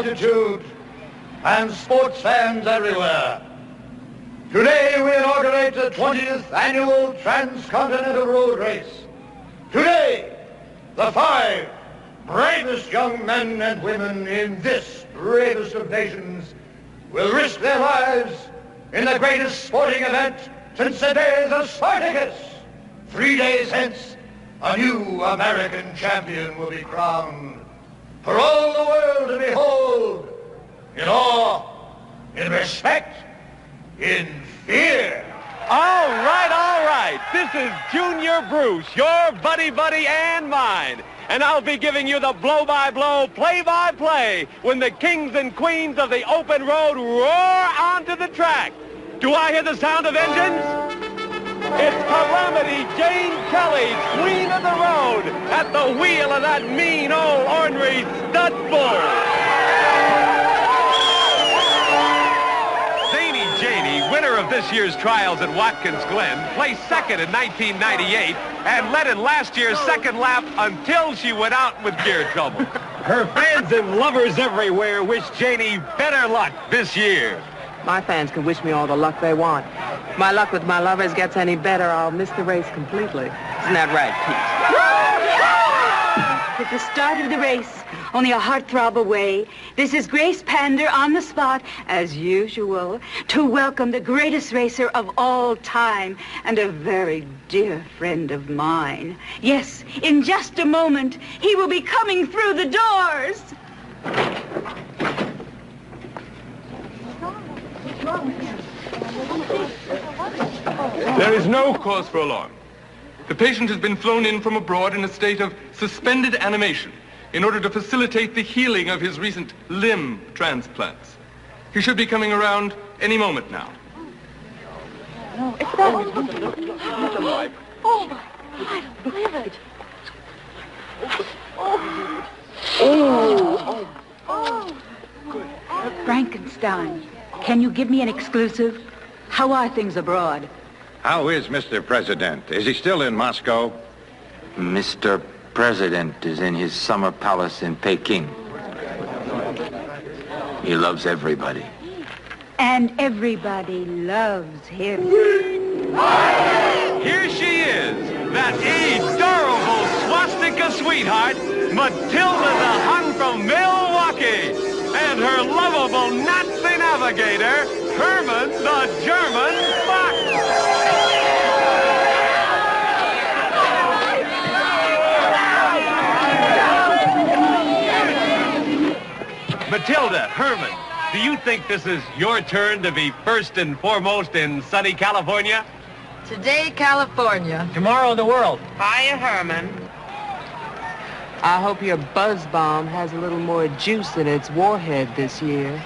altitude and sports fans everywhere. Today we inaugurate the 20th annual Transcontinental Road Race. Today, the 5 bravest young men and women in this bravest of nations will risk their lives in the greatest sporting event since the days of Spartacus. 3 days hence, a new American champion will be crowned for all the world to behold, in awe, in respect, in fear. All right, all right. This is Junior Bruce, your buddy and mine. And I'll be giving you the blow-by-blow, play-by-play when the kings and queens of the open road roar onto the track. Do I hear the sound of engines? It's Calamity Jane Kelly, queen of the road, at the wheel of that mean old ornery stud bull. Janie, winner of this year's trials at Watkins Glen, placed second in 1998 and led in last year's second lap until she went out with gear trouble. Her fans and lovers everywhere wish Janie better luck this year. My fans can wish me all the luck they want. If my luck with my lovers gets any better, I'll miss the race completely. Isn't that right, Pete? At the start of the race, only a heartthrob away, this is Grace Pander on the spot, as usual, to welcome the greatest racer of all time and a very dear friend of mine. Yes, in just a moment, he will be coming through the doors. There is no cause for alarm. The patient has been flown in from abroad in a state of suspended animation in order to facilitate the healing of his recent limb transplants. He should be coming around any moment now. No, it's that one. Oh, I don't believe it. Frankenstein, can you give me an exclusive? How are things abroad? How is Mr. President? Is he still in Moscow? Mr. President is in his summer palace in Peking. He loves everybody. And everybody loves him. Here she is, that adorable swastika sweetheart, Matilda the Hun from Milwaukee, and her lovable Nazi navigator, Herman the German Fox. Matilda, Herman, do you think this is your turn to be first and foremost in sunny California? Today, California. Tomorrow, the world. Hiya, Herman. I hope your buzz bomb has a little more juice in its warhead this year.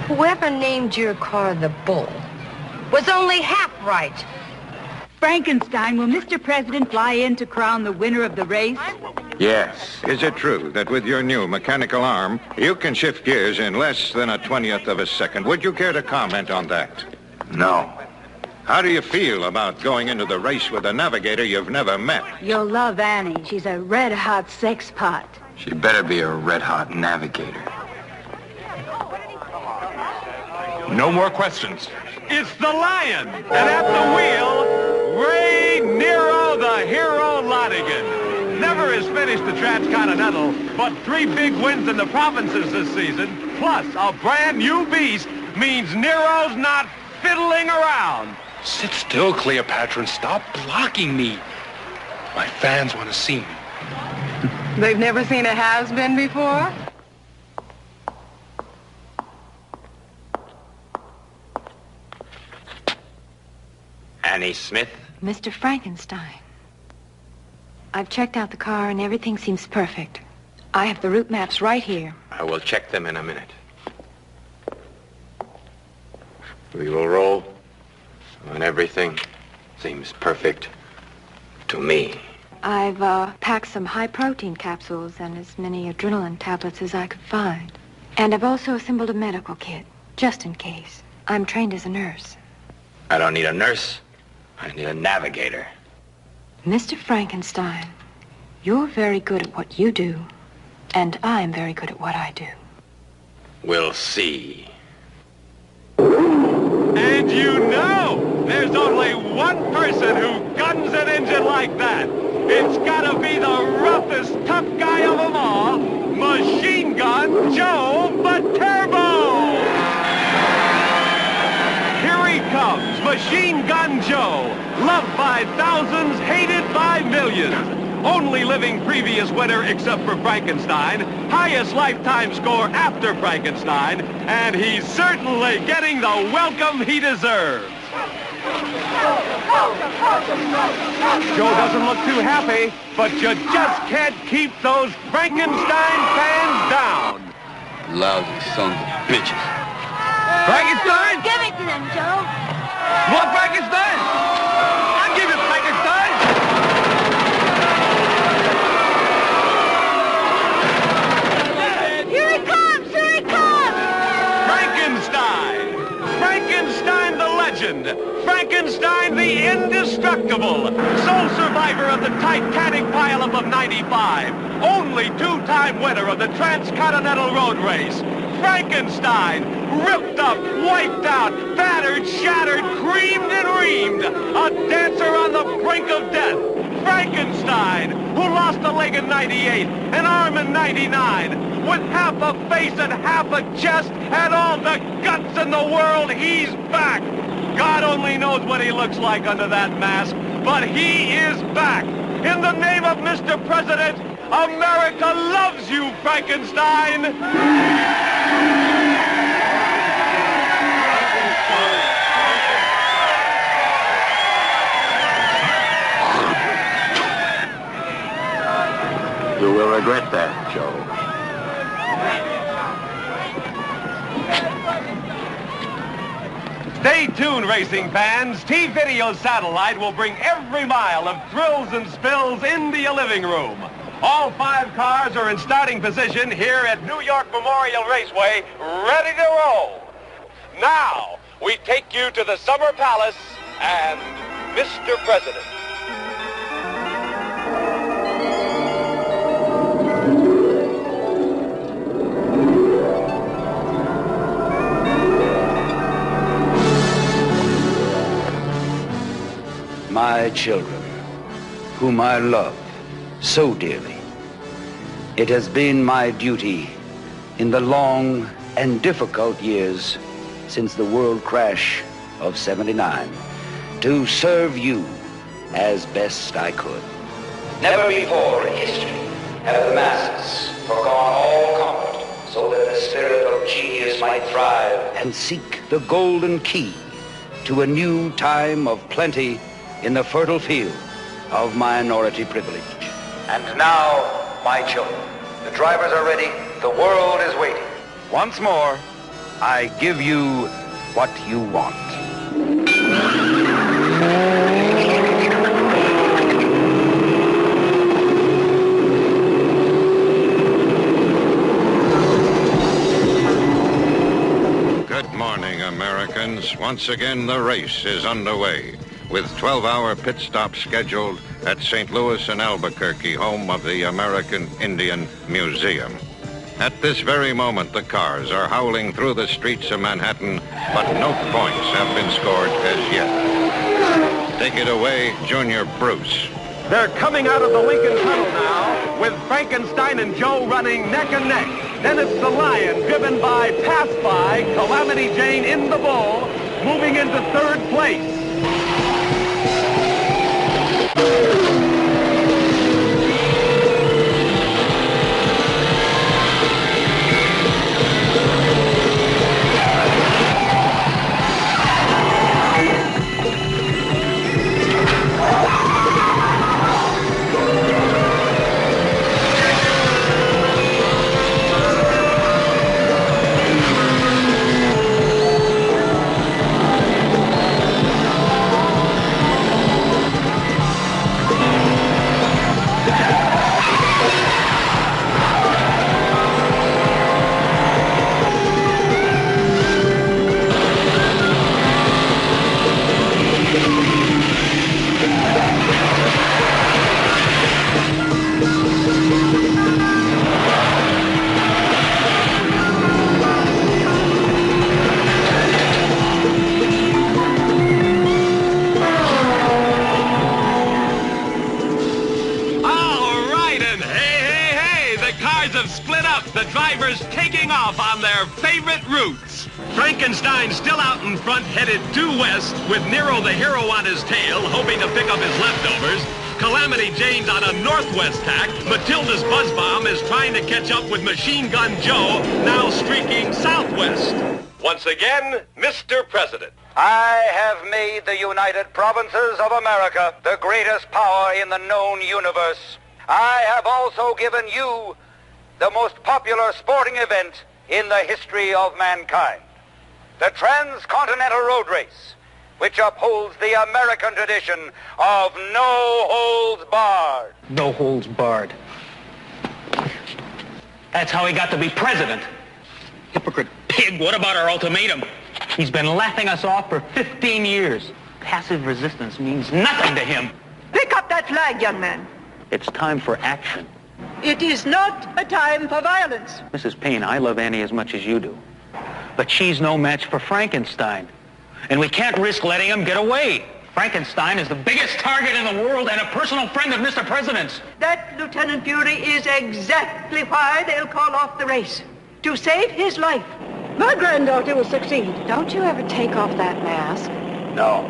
Whoever named your car the Bull was only half right. Frankenstein, will Mr. President fly in to crown the winner of the race? Yes. Is it true that with your new mechanical arm, you can shift gears in less than a 20th of a second? Would you care to comment on that? No. How do you feel about going into the race with a navigator you've never met? You'll love Annie. She's a red-hot sex pot. She better be a red-hot navigator. No more questions. It's the Lion, and at the wheel, Ray Nero the Hero Lottigan. Never has finished the Transcontinental, but 3 big wins in the provinces this season, plus a brand new beast, means Nero's not fiddling around. Sit still, Cleopatra, and stop blocking me. My fans want to see me. They've never seen a has-been before? Annie Smith? Mr. Frankenstein. I've checked out the car and everything seems perfect. I have the route maps right here. I will check them in a minute. We will roll when everything seems perfect to me. I've packed some high-protein capsules and as many adrenaline tablets as I could find. And I've also assembled a medical kit, just in case. I'm trained as a nurse. I don't need a nurse. I need a navigator. Mr. Frankenstein, You're very good at what you do, and I'm very good at what I do. We'll see. And you know, there's only one person who guns an engine like that. It's gotta be the roughest, tough guy of them all, Machine Gun Joe Viterbo! Here he comes, Machine Gun Joe, loved by thousands, hated by millions. Only living previous winner except for Frankenstein, highest lifetime score after Frankenstein, and he's certainly getting the welcome he deserves. Joe doesn't look too happy, but you just can't keep those Frankenstein fans down. Lousy sons of bitches. Frankenstein? Give it to them, Joe. What Frankenstein? I'll give you Frankenstein. Here he comes! Here he comes! Frankenstein! Frankenstein the legend! Frankenstein the indestructible! Sole survivor of the Titanic pileup of '95! Only two-time winner of the Transcontinental Road Race! Frankenstein! Ripped up, wiped out, battered, shattered, creamed and reamed! A dancer on the brink of death! Frankenstein, who lost a leg in '98, an arm in '99, with half a face and half a chest and all the guts in the world, he's back. God only knows what he looks like under that mask, but he is back. In the name of Mr. President, America loves you, Frankenstein. You will regret that, Joe. Stay tuned, racing fans. T-Video Satellite will bring every mile of thrills and spills into your living room. All 5 cars are in starting position here at New York Memorial Raceway, ready to roll. Now, we take you to the Summer Palace and Mr. President. My children, whom I love so dearly, it has been my duty in the long and difficult years since the world crash of '79 to serve you as best I could. Never before in history have the masses forgone all comfort so that the spirit of genius might thrive and seek the golden key to a new time of plenty in the fertile field of minority privilege. And now, my children, the drivers are ready, the world is waiting. Once more, I give you what you want. Good morning, Americans. Once again, the race is underway, with 12-hour pit stops scheduled at St. Louis and Albuquerque, home of the American Indian Museum. At this very moment, the cars are howling through the streets of Manhattan, but no points have been scored as yet. Take it away, Junior Bruce. They're coming out of the Lincoln Tunnel now, with Frankenstein and Joe running neck and neck. Then it's the Lion, driven by Pass By, Calamity Jane in the Bull, moving into 3rd place. The drivers taking off on their favorite routes. Frankenstein still out in front, headed due west, with Nero the hero on his tail, hoping to pick up his leftovers. Calamity Jane's on a northwest tack. Matilda's buzz bomb is trying to catch up with Machine Gun Joe, now streaking southwest. Once again, Mr. President. I have made the United Provinces of America the greatest power in the known universe. I have also given you the most popular sporting event in the history of mankind, the Transcontinental Road Race, which upholds the American tradition of no holds barred. No holds barred. That's how he got to be president. Hypocrite pig, what about our ultimatum? He's been laughing us off for 15 years. Passive resistance means nothing to him. Pick up that flag, young man. It's time for action. It is not a time for violence. Mrs. Payne, I love Annie as much as you do. But she's no match for Frankenstein. And we can't risk letting him get away. Frankenstein is the biggest target in the world and a personal friend of Mr. President's. That, Lieutenant Bury, is exactly why they'll call off the race. To save his life. My granddaughter will succeed. Don't you ever take off that mask? No.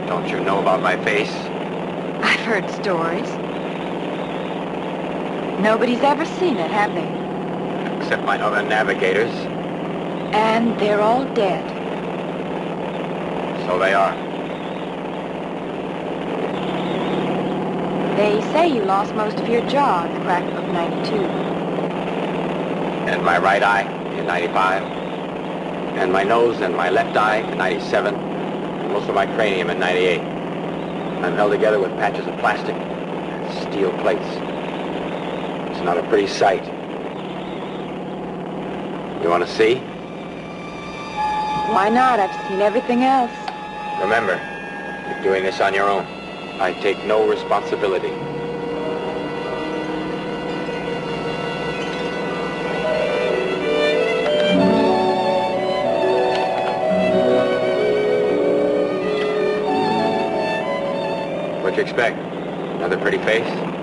Don't you know about my face? I've heard stories. Nobody's ever seen it, have they? Except my other navigators. And they're all dead. So they are. They say you lost most of your jaw in the crack of 92. And my right eye in 95. And my nose and my left eye in 97. And most of my cranium in 98. I'm held together with patches of plastic and steel plates. It's not a pretty sight. You want to see? Why not? I've seen everything else. Remember, you're doing this on your own. I take no responsibility. What'd you expect? Another pretty face?